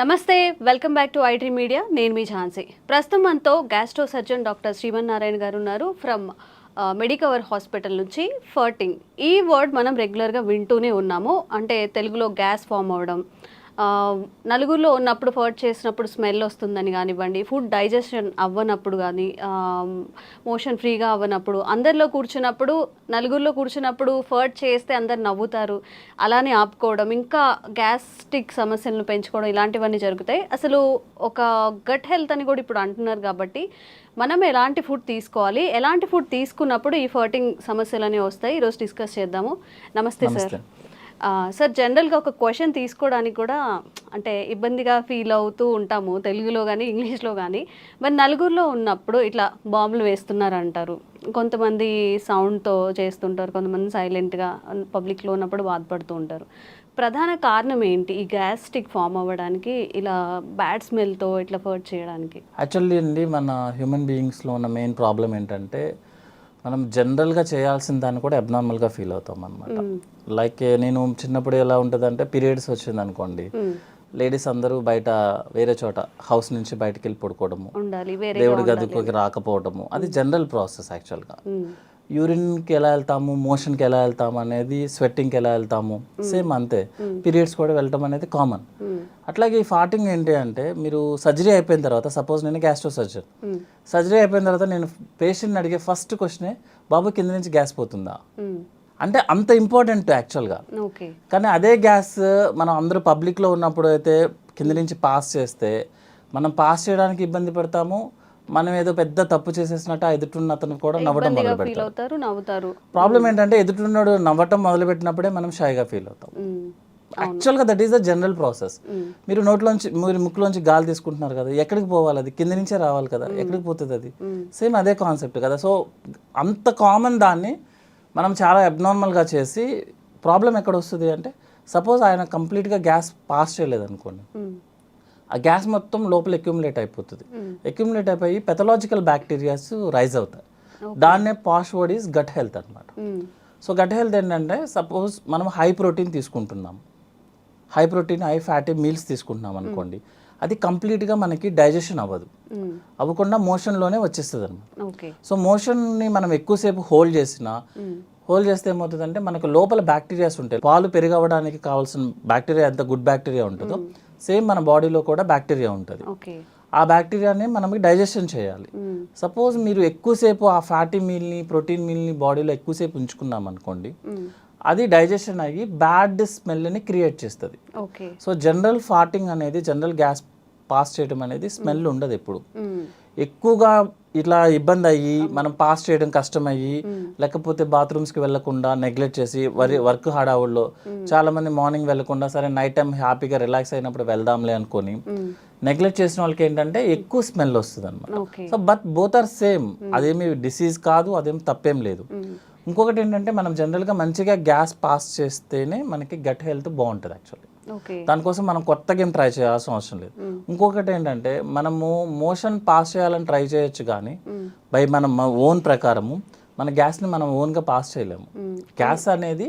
నమస్తే, welcome back to IT media. నేను మీ ఝాన్సీ. ప్రస్తుతం మనతో గ్యాస్ట్రో సర్జన్ డాక్టర్ శ్రీమన్నారాయణ గారు ఉన్నారు ఫ్రమ్ మెడికవర్ హాస్పిటల్ నుంచి. ఫర్టింగ్ ఈ వర్డ్ మనం రెగ్యులర్గా వింటూనే ఉన్నాము. అంటే తెలుగులో గ్యాస్ ఫామ్ అవ్వడం, నలుగురిలో ఉన్నప్పుడు ఫర్ట్ చేసినప్పుడు స్మెల్ వస్తుందని కానివ్వండి, ఫుడ్ డైజెషన్ అవ్వనప్పుడు కానీ, మోషన్ ఫ్రీగా అవ్వనప్పుడు, అందరిలో కూర్చున్నప్పుడు నలుగురిలో కూర్చున్నప్పుడు ఫర్ట్ చేస్తే అందరు నవ్వుతారు, అలానే ఆపుకోవడం, ఇంకా గ్యాస్ట్రిక్ సమస్యలను పెంచుకోవడం, ఇలాంటివన్నీ జరుగుతాయి. అసలు ఒక గట్ హెల్త్ అని కూడా ఇప్పుడు అంటున్నారు. కాబట్టి మనం ఎలాంటి ఫుడ్ తీసుకోవాలి, ఎలాంటి ఫుడ్ తీసుకున్నప్పుడు ఈ ఫర్టింగ్ సమస్యలు అనేవి వస్తాయి, ఈరోజు డిస్కస్ చేద్దాము. నమస్తే సార్. సార్, జనరల్గా ఒక క్వశ్చన్ తీసుకోవడానికి కూడా అంటే ఇబ్బందిగా ఫీల్ అవుతూ ఉంటాము, తెలుగులో కానీ ఇంగ్లీష్లో కానీ. మరి నలుగురిలో ఉన్నప్పుడు ఇట్లా బాంబులు వేస్తున్నారు అంటారు, కొంతమంది సౌండ్తో చేస్తుంటారు, కొంతమంది సైలెంట్గా పబ్లిక్లో ఉన్నప్పుడు బాధపడుతూ ఉంటారు. ప్రధాన కారణం ఏంటి ఈ గ్యాస్ట్రిక్ ఫామ్ అవ్వడానికి, ఇలా బ్యాడ్ స్మెల్తో ఇట్లా ఫర్ట్ చేయడానికి? యాక్చువల్లీ అండి, మన హ్యూమన్ బీయింగ్స్లో ఉన్న మెయిన్ ప్రాబ్లం ఏంటంటే మనం జనరల్గా చేయాల్సిన దాన్ని కూడా అబ్నార్మల్గా ఫీల్ అవుతాం అనమాట. లైక్ నేను చిన్నప్పుడు ఎలా ఉంటుంది అంటే, పీరియడ్స్ వచ్చింది అనుకోండి, లేడీస్ అందరూ బయట వేరే చోట హౌస్ నుంచి బయటకు వెళ్ళి పడుకోవడము, దేవుడి గదికి రాకపోవడము, అది జనరల్ ప్రాసెస్. యాక్చువల్గా యూరిన్కి ఎలా వెళ్తాము, మోషన్కి ఎలా వెళ్తాము అనేది, స్వెట్టింగ్కి ఎలా వెళ్తాము, సేమ్ అంతే. పీరియడ్స్ కూడా వెళ్ళటం అనేది కామన్. అట్లాగే ఈ ఫార్టింగ్ ఏంటి అంటే, మీరు సర్జరీ అయిపోయిన తర్వాత, సపోజ్ నేను గ్యాస్ట్రో సర్జన్, సర్జరీ అయిపోయిన తర్వాత నేను పేషెంట్ని అడిగే ఫస్ట్ క్వశ్చనే, బాబు కింద నుంచి గ్యాస్ పోతుందా అంటే. అంత ఇంపార్టెంట్ యాక్చువల్గా. కానీ అదే గ్యాస్ మనం అందరూ పబ్లిక్లో ఉన్నప్పుడు అయితే కింద నుంచి పాస్ చేస్తే, మనం పాస్ చేయడానికి ఇబ్బంది పడతాము, మనం ఏదో పెద్ద తప్పు చేసేసినట్టు ఎదుటిన్న అతను కూడా నవ్వడం మొదలు పెడతారు. ప్రాబ్లం ఏంటంటే, ఎదుటిన్నాడు నవ్వటం మొదలు పెట్టినప్పుడే మనం షైగా ఫీల్ అవుతాం. యాక్చువల్గా that is the general process. మీరు నోట్లోంచి, మీరు ముక్కులోంచి గాలి తీసుకుంటున్నారు కదా, ఎక్కడికి పోవాలి? అది కింద నుంచే రావాలి కదా, ఎక్కడికి పోతుంది అది? సేమ్ అదే కాన్సెప్ట్ కదా. సో అంత కామన్ దాన్ని మనం చాలా అబ్నార్మల్గా చేసి, ప్రాబ్లం ఎక్కడ వస్తుంది అంటే, సపోజ్ ఆయన కంప్లీట్గా గ్యాస్ పాస్ చేయలేదు అనుకోండి, ఆ గ్యాస్ మొత్తం లోపల అక్యుములేట్ అయిపోతుంది. అక్యుములేట్ అయిపోయి పెథలాజికల్ బ్యాక్టీరియాస్ రైజ్ అవుతాయి. దాన్నే పాష్ వర్డ్ ఈజ్ గట్ హెల్త్ అనమాట. సో గట్ హెల్త్ ఏంటంటే, సపోజ్ మనం హై ప్రోటీన్ తీసుకుంటున్నాం, high protein high fatty meals తీసుకుంటున్నాం అనుకోండి, అది కంప్లీట్గా మనకి డైజెషన్ అవ్వకుండా మోషన్లోనే వచ్చేస్తుంది అనమాట. సో మోషన్ని మనం ఎక్కువసేపు హోల్డ్ చేస్తే ఏమవుతుందంటే, మనకు లోపల బ్యాక్టీరియాస్ ఉంటాయి. పాలు పెరిగవడానికి కావాల్సిన బ్యాక్టీరియా ఎంత గుడ్ బ్యాక్టీరియా ఉంటుందో, సేమ్ మన బాడీలో కూడా బ్యాక్టీరియా ఉంటుంది. ఆ బ్యాక్టీరియాని మనకి డైజెషన్ చేయాలి. సపోజ్ మీరు ఎక్కువసేపు ఆ ఫ్యాటీ మీల్ని, ప్రోటీన్ మీల్ని బాడీలో ఎక్కువసేపు ఉంచుకున్నాం అనుకోండి, అది డైజెషన్ అయ్యి బ్యాడ్ స్మెల్ని క్రియేట్ చేస్తుంది. సో జనరల్ ఫార్టింగ్ అనేది, జనరల్ గ్యాస్ పాస్ చేయడం అనేది స్మెల్ ఉండదు ఎప్పుడు. ఎక్కువగా ఇట్లా ఇబ్బంది అయ్యి, మనం పాస్ చేయడం కష్టం అయ్యి, లేకపోతే బాత్రూమ్స్కి వెళ్లకుండా నెగ్లెక్ట్ చేసి, వర్క్ హడావుల్లో చాలా మంది మార్నింగ్ వెళ్లకుండా, సరే నైట్ టైం హ్యాపీగా రిలాక్స్ అయినప్పుడు వెళ్దాంలే అనుకొని నెగ్లెక్ట్ చేసిన వాళ్ళకి ఏంటంటే ఎక్కువ స్మెల్ వస్తుంది అనమాట. So but both are same. అదేమి డిసీజ్ కాదు, అదేం తప్పేం లేదు. ఇంకొకటి ఏంటంటే, మనం జనరల్గా మంచిగా గ్యాస్ పాస్ చేస్తేనే మనకి గట్ హెల్త్ బాగుంటుంది యాక్చువల్లీ. దానికోసం మనం కొత్తగా ఏం ట్రై చేయాల్సిన అవసరం లేదు. ఇంకొకటి ఏంటంటే, మనము మోషన్ పాస్ చేయాలని ట్రై చేయొచ్చు, కానీ బై మనం ఓన్ ప్రకారము మన గ్యాస్ని మనం ఓన్గా పాస్ చేయలేము. గ్యాస్ అనేది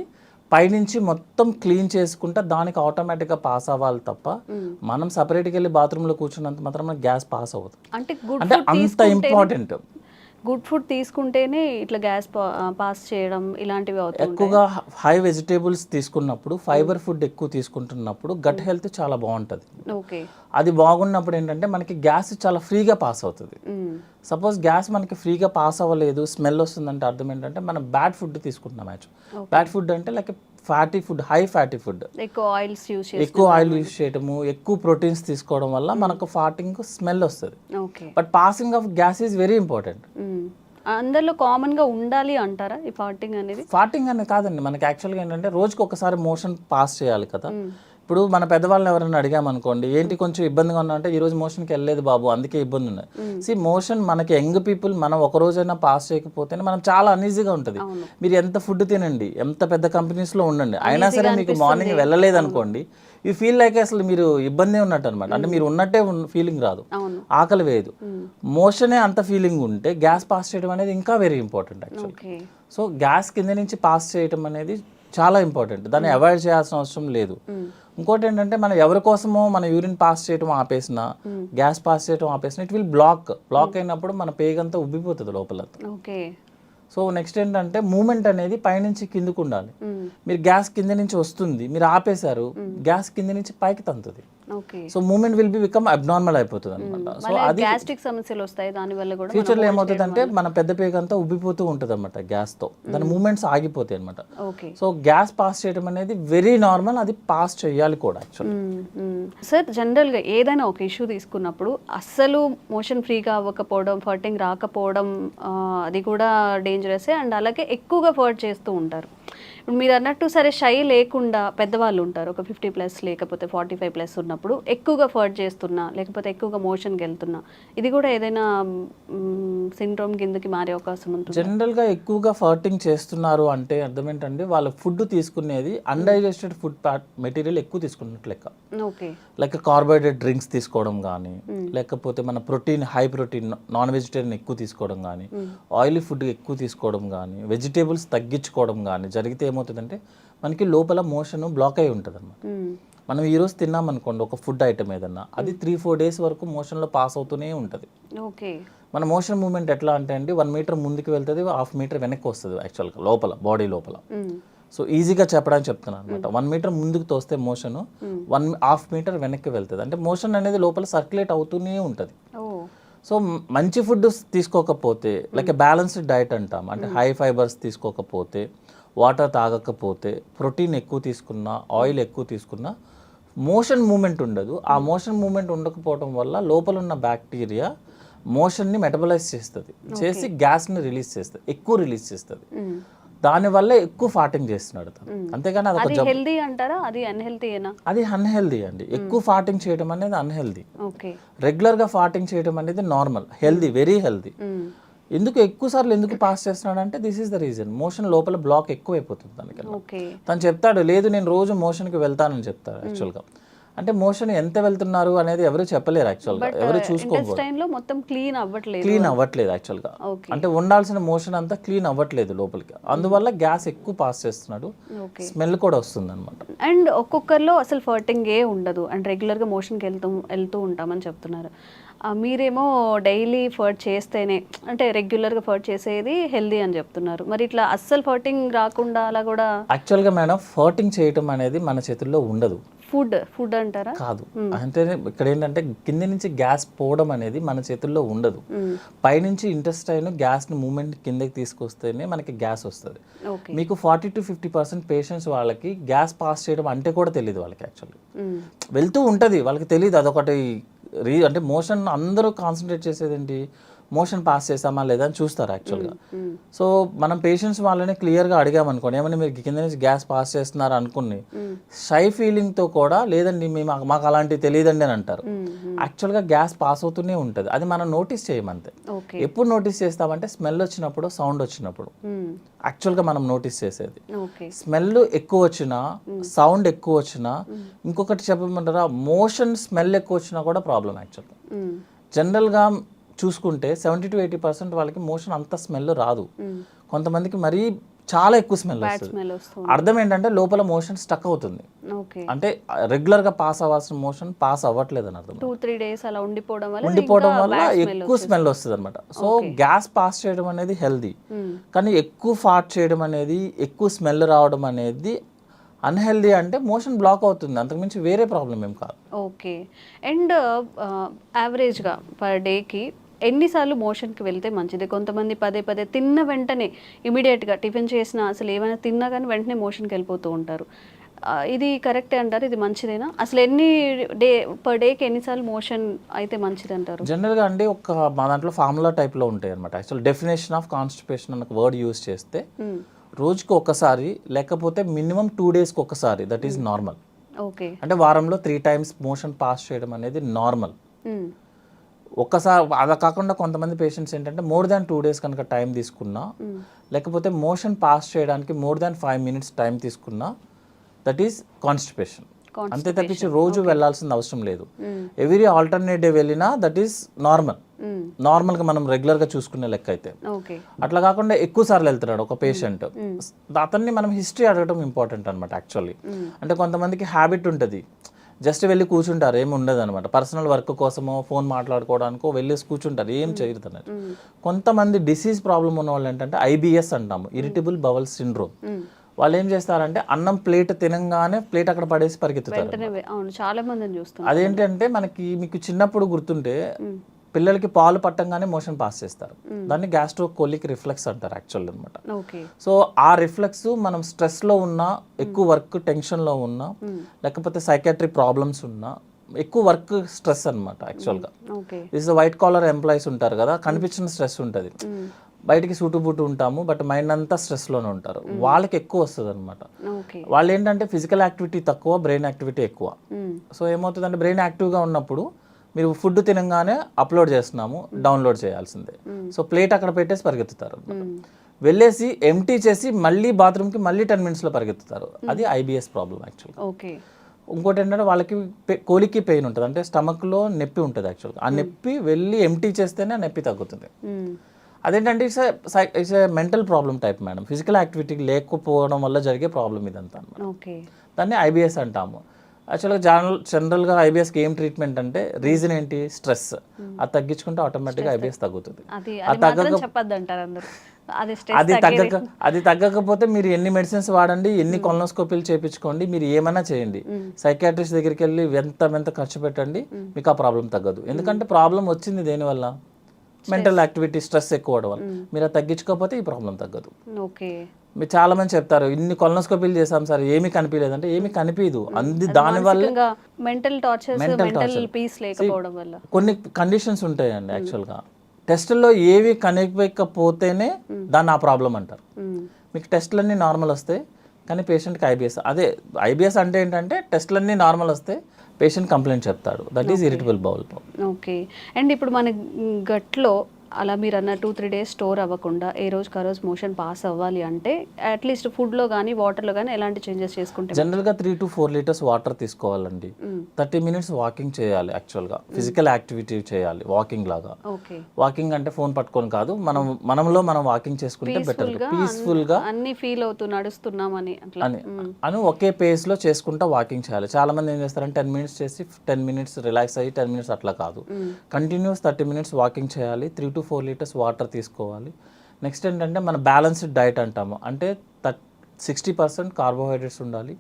పైనుంచి మొత్తం క్లీన్ చేసుకుంటే దానికి ఆటోమేటిక్గా పాస్ అవ్వాలి తప్ప, మనం సపరేట్గా వెళ్ళి బాత్రూంలో కూర్చున్నంత మాత్రం గ్యాస్ పాస్ అవ్వదు. అంటే అంత ఇంపార్టెంట్. గుడ్ ఫుడ్ తీసుకుంటేనే ఇట్లా గ్యాస్ పాస్ చేయడం ఇలాంటివి అవుతాయి. ఎక్కువగా హై వెజిటేబుల్స్ తీసుకున్నప్పుడు, ఫైబర్ ఫుడ్ ఎక్కువ తీసుకుంటున్నప్పుడు గట్ హెల్త్ చాలా బాగుంటుంది. అది బాగున్నప్పుడు ఏంటంటే, మనకి గ్యాస్ చాలా ఫ్రీగా పాస్ అవుతుంది. సపోజ్ గ్యాస్ మనకి ఫ్రీగా పాస్ అవ్వలేదు, స్మెల్ వస్తుందంటే అర్థం ఏంటంటే, మనం బ్యాడ్ ఫుడ్ తీసుకుంటున్నాం. బ్యాడ్ ఫుడ్ అంటే like fatty food, high fatty food, ఎక్కువ ఆయిల్ యూజ్ చేయడము, ఎక్కువ ప్రోటీన్స్ తీసుకోవడం వల్ల మనకు ఫార్టింగ్ స్మెల్ వస్తుంది. But passing of gas is very important. అందరిలో కామన్ గా ఉండాలి అంటారా ఈ ఫార్టింగ్ అనేది? ఫార్టింగ్ అనేది కాదండి, మనకి యాక్చువల్గా ఏంటంటే, రోజుకి ఒకసారి మోషన్ పాస్ చేయాలి కదా. ఇప్పుడు మన పెద్దవాళ్ళని ఎవరైనా అడిగామనుకోండి, ఏంటి కొంచెం ఇబ్బందిగా ఉన్నా అంటే, ఈ రోజు మోషన్కి వెళ్ళలేదు బాబు, అందుకే ఇబ్బంది ఉన్నది. మోషన్ మనకి యంగ్ పీపుల్, మనం ఒక రోజైనా పాస్ చేయకపోతేనే మనం చాలా అన్ఈజీగా ఉంటుంది. మీరు ఎంత ఫుడ్ తినండి, ఎంత పెద్ద కంపెనీస్లో ఉండండి, అయినా సరే మీకు మార్నింగ్ వెళ్ళలేదు అనుకోండి, యూ ఫీల్ లైక్ అసలు మీరు ఇబ్బంది ఉన్నట్టు అనమాట. అంటే మీరు ఉన్నట్టే ఫీలింగ్ రాదు, ఆకలి వేయదు. మోషనే అంత ఫీలింగ్ ఉంటే గ్యాస్ పాస్ చేయడం అనేది ఇంకా very important actually. So gas కింద నుంచి పాస్ చేయడం అనేది చాలా ఇంపార్టెంట్, దాన్ని అవాయిడ్ చేయాల్సిన అవసరం లేదు. ఇంకోటి ఏంటంటే మనం ఎవరి కోసమో మన యూరిన్ పాస్ చేయడం ఆపేసిన, గ్యాస్ పాస్ చేయడం ఆపేసిన, ఇట్ విల్ బ్లాక్ అయినప్పుడు మన పేగంతా ఉబ్బిపోతుంది లోపల. ఓకే. సో నెక్స్ట్ ఏంటంటే మూమెంట్ అనేది పైనుంచి కిందకు ఉండాలి. మీరు గ్యాస్ కింద నుంచి వస్తుంది, మీరు ఆపేశారు, గ్యాస్ కింద నుంచి పైకి తంతుంది. Okay. So moment will be become abnormal అయిపోతుంది అనమాట. సో అది గ్యాస్ట్రిక్ సమస్యలు వస్తాయి దాని వల్ల కూడా. ఫ్యూచర్లో ఏమవుతుంది అంటే మన పెద్ద పేగ అంతా ఉబ్బిపోతూ ఉంటుంది అనమాట గ్యాస్తో, దాని మూమెంట్స్ ఆగిపోతాయి అనమాట. ఓకే. సో గ్యాస్ పాస్ చేయడం అనేది వెరీ నార్మల్, అది పాస్ చేయాలి కూడా యాక్చువల్లీ. సార్ జనరల్గా ఏదైనా ఒక ఇష్యూ తీసుకున్నప్పుడు అస్సలు మోషన్ ఫ్రీగా అవ్వకపోవడం, ఫర్టింగ్ రాకపోవడం అది కూడా డేంజరస్. అండ్ అలాగే ఎక్కువగా ఫర్ట్ చేస్తూ ఉంటారు. ఇప్పుడు మీరు అన్నట్టు సరే షై లేకుండా పెద్దవాళ్ళు ఉంటారు, ఒక 50+ లేకపోతే 45+ ఉన్నప్పుడు ఎక్కువగా ఫర్ట్ చేస్తున్నా లేకపోతే ఎక్కువగా మోషన్కి వెళ్తున్నా, ఇది కూడా ఏదైనా సిండ్రోమ్ కిందకి మారే అవకాశం ఉంటుంది? జనరల్గా ఎక్కువగా ఫర్టింగ్ చేస్తున్నారు అంటే అర్థం ఏంటంటే వాళ్ళ ఫుడ్ తీసుకునేది అన్డైజెస్టెడ్ ఫుడ్ మెటీరియల్ ఎక్కువ తీసుకున్నట్లు లెక్క. ఓకే. లైక్ కార్బోహైడ్రేట్ డ్రింక్స్ తీసుకోవడం కానీ, లేకపోతే మన protein high protein non vegetarian ఎక్కువ తీసుకోవడం కానీ, ఆయిలీ ఫుడ్ ఎక్కువ తీసుకోవడం కానీ, వెజిటేబుల్స్ తగ్గించుకోవడం కానీ జరిగితే ఏమవుతుందంటే మనకి లోపల మోషన్ బ్లాక్ అయి ఉంటుంది అనమాట. మనం ఈరోజు తిన్నాం అనుకోండి ఒక ఫుడ్ ఐటమ్ ఏదన్నా, అది 3-4 డేస్ వరకు మోషన్లో పాస్ అవుతూనే ఉంటుంది. ఓకే. మన మోషన్ మూమెంట్ ఎట్లా అంటే అండి 1 మీటర్ ముందుకు వెళ్తుంది, 1/2 మీటర్ వెనక్కి వస్తుంది యాక్చువల్గా లోపల బాడీ లోపల. సో ఈజీగా చెప్పడానికి చెప్తున్నాను అనమాట. 1 మీటర్ ముందుకు తోస్తే మోషన్ 1/2 మీటర్ వెనక్కి వెళ్తుంది. అంటే మోషన్ అనేది లోపల సర్క్యులేట్ అవుతూనే ఉంటుంది. సో మంచి ఫుడ్ తీసుకోకపోతే, లైక్ బ్యాలెన్స్డ్ డైట్ అంటాం, అంటే హై ఫైబర్స్ తీసుకోకపోతే, వాటర్ తాగకపోతే, ప్రోటీన్ ఎక్కువ తీసుకున్నా, ఆయిల్ ఎక్కువ తీసుకున్నా మోషన్ మూమెంట్ ఉండదు. ఆ మోషన్ మూమెంట్ ఉండకపోవడం వల్ల లోపల ఉన్న బ్యాక్టీరియా మోషన్ని మెటబలైజ్ చేస్తుంది, చేసి గ్యాస్ని రిలీజ్ చేస్తుంది, ఎక్కువ రిలీజ్ చేస్తుంది. దానివల్ల ఎక్కువ ఫార్టింగ్ చేస్తున్నాడు తను. అంతేగాని అది హెల్దీ అంటారా, అది అన్హెల్దీయేనా? అది అన్హెల్దీ అండి. ఎక్కువ ఫార్టింగ్ చేయడం అనేది అన్హెల్దీ. ఓకే. రెగ్యులర్గా ఫార్టింగ్ చేయడం అనేది నార్మల్, హెల్దీ, వెరీ హెల్దీ. ఎందుకు ఎక్కువ సార్లు ఎందుకు పాస్ చేస్తున్నాడు అంటే this is the reason, motion లోపల బ్లాక్ ఎక్కువ అయిపోతుంది దానికి. తను చెప్తాడు లేదు నేను రోజు మోషన్కి వెళ్తానని చెప్తాడు యాక్చువల్గా. అంటే మోషన్ ఎంత వెళ్తున్నారు అనేది ఎవరు చెప్పలేరు యాక్చువల్గా, ఎవరు చూసుకోవాలి. మొత్తం క్లీన్ అవ్వట్లేదు యాక్చువల్గా. అంటే ఉండాల్సిన మోషన్ అంతా క్లీన్ అవ్వట్లేదు లోపలికి, అందువల్ల గ్యాస్ ఎక్కువ పాస్ చేస్తున్నాడు, స్మెల్ కూడా వస్తుంది అనమాట. అండ్ ఒక్కొక్కరిలో అసలు ఫర్టింగ్ ఏ ఉండదు అండ్ రెగ్యులర్గా మోషన్కి వెళ్తూ ఉంటామని చెప్తున్నారు. మీరేమో డైలీ ఫర్ట్ చేస్తేనే, అంటే రెగ్యులర్గా ఫర్ట్ చేసేది హెల్దీ అని చెప్తున్నారు. మరి ఇట్లా అస్సలు ఫర్టింగ్ రాకుండా అలా కూడా? యాక్చువల్గా మేడం ఫర్టింగ్ చేయటం అనేది మన చేతుల్లో ఉండదు. ఫుడ్ అంటారా? కాదు. అంటే ఇక్కడ ఏంటంటే కింద నుంచి గ్యాస్ పోవడం అనేది మన చేతుల్లో ఉండదు. పైనుంచి ఇంటెస్టైన్ గ్యాస్ని మూమెంట్ కిందకి తీసుకొస్తేనే మనకి గ్యాస్ వస్తుంది. మీకు 40-50% పేషెంట్స్ వాళ్ళకి గ్యాస్ పాస్ చేయడం అంటే కూడా తెలియదు వాళ్ళకి. యాక్చువల్లీ వెళ్తూ ఉంటుంది, వాళ్ళకి తెలియదు. అదొకటి అంటే మోషన్ అందరూ కాన్సన్ట్రేట్ చేసేది ఏంటి, మోషన్ పాస్ చేసామా లేదా అని చూస్తారు యాక్చువల్గా. సో మనం పేషెంట్స్ వాళ్ళని క్లియర్గా అడిగామనుకోండి, ఏమన్నా మీరు కింద నుంచి గ్యాస్ పాస్ చేస్తున్నారు అనుకుని షై ఫీలింగ్తో కూడా లేదండి మాకు అలాంటివి తెలియదండి అని అంటారు. యాక్చువల్గా గ్యాస్ పాస్ అవుతూనే ఉంటుంది, అది మనం నోటీస్ చేయమంతే. ఎప్పుడు నోటీస్ చేస్తామంటే స్మెల్ వచ్చినప్పుడు, సౌండ్ వచ్చినప్పుడు యాక్చువల్గా మనం నోటీస్ చేసేది. స్మెల్ ఎక్కువ వచ్చినా, సౌండ్ ఎక్కువ వచ్చినా, ఇంకొకటి చెప్పమంటారా, మోషన్ స్మెల్ ఎక్కువ వచ్చినా కూడా ప్రాబ్లం యాక్చువల్గా. జనరల్గా చూసుకుంటే 70-80% వాళ్ళకి మోషన్ అంత స్మెల్ రాదు. కొంతమందికి మరీ చాలా ఎక్కువ స్మెల్ వస్తుంది. అర్థం ఏంటంటే లోపల మోషన్ స్టక్ అవుతుంది. అంటే రెగ్యులర్గా పాస్ అవ్వాల్సిన మోషన్ పాస్ అవ్వట్లేదు అని అర్థం. 2-3 days అలా ఉండిపోవడం వల్ల ఎక్కువ స్మెల్ వస్తుంది అనమాట. సో గ్యాస్ పాస్ చేయడం అనేది హెల్దీ, కానీ ఎక్కువ ఫార్ట్ చేయడం అనేది, ఎక్కువ స్మెల్ రావడం అనేది అన్హెల్దీ. అంటే మోషన్ బ్లాక్ అవుతుంది, అంతకుమించి వేరే ప్రాబ్లం ఏం కాదు. ఓకే. అండ్ యావరేజ్గా పర్ డేకి ఎన్నిసార్లు మోషన్కి వెళ్తే మంచిది? కొంతమంది పదే తిన్న వెంటనే ఇమీడియట్గా టిఫిన్ చేసినా, అసలు ఏమైనా తిన్నా కానీ వెంటనే మోషన్కి వెళ్ళిపోతూ ఉంటారు. ఇది కరెక్టే అంటారు? ఇది మంచిదేనా? అసలు పర్ డేకి ఎన్నిసార్లు మోషన్ అయితే మంచిది అంటారు? జనరల్గా అండి మా దాంట్లో ఫార్ములా టైప్లో ఉంటాయి అనమాట. యాక్చువల్ డెఫినేషన్ ఆఫ్ కాన్స్టిపేషన్ అన్న వర్డ్ యూజ్ చేస్తే రోజుకి ఒకసారి లేకపోతే మినిమం 2 daysకి ఒకసారి, దట్ ఈస్ నార్మల్. ఓకే. అంటే వారంలో 3 times మోషన్ పాస్ చేయడం అనేది నార్మల్. ఒక్కసారి అలా కాకుండా కొంతమంది పేషెంట్స్ ఏంటంటే మోర్ దాన్ 2 days కనుక టైం తీసుకున్నా, లేకపోతే మోషన్ పాస్ చేయడానికి మోర్ దాన్ 5 minutes టైం తీసుకున్నా, దట్ ఈస్ కాన్స్టిపేషన్. అంతే తప్పించి రోజు వెళ్ళాల్సిన అవసరం లేదు. ఎవ్రీ ఆల్టర్నేట్ డే వెళ్ళినా దట్ ఈస్ నార్మల్. నార్మల్గా మనం రెగ్యులర్గా చూసుకునే లెక్క అయితే. అట్లా కాకుండా ఎక్కువ సార్లు వెళ్తున్నాడు ఒక పేషెంట్, అతన్ని మనం హిస్టరీ అడగడం ఇంపార్టెంట్ అనమాట యాక్చువల్లీ. అంటే కొంతమందికి హ్యాబిట్ ఉంటుంది, జస్ట్ వెళ్ళి కూర్చుంటారు, ఏమి ఉండదు అనమాట. పర్సనల్ వర్క్ కోసమో ఫోన్ మాట్లాడుకోవడానికో వెళ్ళేసి కూర్చుంటారు, ఏం చేయరు అన్నట్టు. కొంతమంది డిసీజ్ ప్రాబ్లం ఉన్న వాళ్ళు ఏంటంటే IBS అంటాము, ఇరిటబుల్ బవల్ సిండ్రోమ్. వాళ్ళు ఏం చేస్తారంటే అన్నం ప్లేట్ తినంగానే ప్లేట్ అక్కడ పడేసి పరిగెత్తుతారు. చాలా మందిని చూస్తాం. అదేంటంటే మీకు చిన్నప్పుడు గుర్తుంటే పిల్లలకి పాలు పట్టంగానే మోషన్ పాస్ చేస్తారు, దాన్ని గ్యాస్ట్రోకోలిక్ రిఫ్లెక్స్ అంటారు యాక్చువల్ అనమాట. సో ఆ రిఫ్లెక్స్ మనం స్ట్రెస్లో ఉన్నా, ఎక్కువ వర్క్ టెన్షన్లో ఉన్నా, లేకపోతే సైకాట్రీ ప్రాబ్లమ్స్ ఉన్నా, ఎక్కువ వర్క్ స్ట్రెస్ అనమాట యాక్చువల్గా. దిస్ వైట్ కాలర్ ఎంప్లాయీస్ ఉంటారు కదా, కనిపించిన స్ట్రెస్ ఉంటుంది, బయటికి సూటుబుట్టు ఉంటాము బట్ మైండ్ అంతా స్ట్రెస్లోనే ఉంటారు, వాళ్ళకి ఎక్కువ వస్తుంది అనమాట. వాళ్ళు ఏంటంటే ఫిజికల్ యాక్టివిటీ తక్కువ, బ్రెయిన్ యాక్టివిటీ ఎక్కువ. సో ఏమవుతుందంటే బ్రెయిన్ యాక్టివ్గా ఉన్నప్పుడు మీరు ఫుడ్ తినగానే అప్లోడ్ చేస్తున్నాము, డౌన్లోడ్ చేయాల్సిందే. సో ప్లేట్ అక్కడ పెట్టేసి పరిగెత్తుతారు, వెళ్ళేసి ఎంటీ చేసి మళ్ళీ బాత్రూమ్కి మళ్ళీ 10 minutesలో పరిగెత్తుతారు. అది IBS ప్రాబ్లం యాక్చువల్గా. ఇంకోటి ఏంటంటే వాళ్ళకి కోలికి పెయిన్ ఉంటుంది, అంటే స్టమక్లో నొప్పి ఉంటుంది యాక్చువల్గా. ఆ నొప్పి వెళ్ళి ఎంటీ చేస్తేనే నొప్పి తగ్గుతుంది. అదేంటంటే it's a mental problem type madam. Physical activity లేకపోవడం వల్ల జరిగే ప్రాబ్లం ఇదంతా అనమాట. దాన్ని IBS అంటాము. యాక్చువల్గా జనరల్గా IBSకి ఏం ట్రీట్మెంట్ అంటే రీజన్ ఏంటి, స్ట్రెస్. అది తగ్గించుకుంటే ఆటోమేటిక్గా IBS తగ్గుతుంది. అది తగ్గకపోతే మీరు ఎన్ని మెడిసిన్స్ వాడండి, ఎన్ని కొలనోస్కోపీలు చేయించుకోండి, మీరు ఏమైనా చేయండి, సైకాట్రిస్ట్ దగ్గరికి వెళ్ళి ఎంత ఖర్చు పెట్టండి, మీకు ఆ ప్రాబ్లం తగ్గదు. ఎందుకంటే ప్రాబ్లం వచ్చింది దేనివల్ల, మెంటల్ యాక్టివిటీ, స్ట్రెస్ ఎక్కువ అవడం వల్ల. మీరు అది తగ్గించుకోకపోతే ఈ ప్రాబ్లం తగ్గదు. మీరు చాలా మంది చెప్తారు ఇన్ని కొలనోస్కోపీలు చేసాం సార్ ఏమీ కనిపించలేదంటే, ఏమీ కనిపించదు. దానివల్ల కొన్ని కండిషన్స్ ఉంటాయండి యాక్చువల్గా. టెస్టుల్లో ఏవి కనిపించకపోతేనే దాన్ని ఆ ప్రాబ్లం అంటారు. మీకు టెస్టులన్నీ నార్మల్ వస్తాయి కానీ పేషెంట్కి IBS. అదే IBS అంటే ఏంటంటే టెస్టులన్నీ నార్మల్ వస్తే పేషెంట్ కంప్లైంట్ చెప్తాడు, that is irritable bowel problem. Okay. And ఇప్పుడు మన గట్లో అలా మీరు అన్న 2-3 days స్టోర్ అవ్వకుండా ఏ రోజుకి ఆ రోజు మోషన్ పాస్ అవ్వాలి అంటే అట్లీస్ట్ ఫుడ్లో కానీ వాటర్లో కానీ ఎలాంటి చేంజెస్ చేసుకుంటే? జనరల్గా 3 to 4 liters వాటర్ తీసుకోవాలండి. 30 minutes వాకింగ్ చేయాలి యాక్చువల్గా. ఫిజికల్ యాక్టివిటీ చేయాలి వాకింగ్ లాగా. వాకింగ్ అంటే ఫోన్ పట్టుకొని కాదు, మనంలో మనం వాకింగ్ చేసుకుంటే బెటర్, పీస్ఫుల్గా అన్ని ఫీల్ అవుతూ నడుస్తున్నామని అని ఒకే పేస్లో చేసుకుంటా వాకింగ్ చేయాలి. చాలా మంది ఏం చేస్తారంటే 10 minutes చేసి 10 minutes రిలాక్స్ అయ్యి 10 minutes అట్లా కాదు, కంటిన్యూస్ 30 minutes వాకింగ్ చేయాలి, 3 to 4 liters వాటర్ తీసుకోవాలి. నెక్స్ట్ ఏంటంటే మన బ్యాలెన్స్డ్ డైట్ అంటాము, అంటే 60% కార్బోహైడ్రేట్స్ ఉండాలి,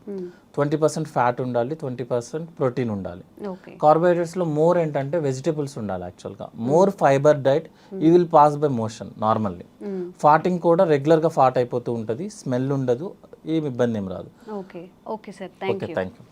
20% ఫ్యాట్ ఉండాలి, 20% ప్రోటీన్ ఉండాలి. కార్బోహైడ్రేట్స్లో మోర్ ఏంటంటే వెజిటేబుల్స్ ఉండాలి యాక్చువల్గా. More fibre diet you will pass by motion normally. ఫాటింగ్ కూడా రెగ్యులర్గా ఫాట్ అయిపోతూ ఉంటుంది, స్మెల్ ఉండదు, ఏమి ఇబ్బంది ఏం రాదు. Okay sir, thank you.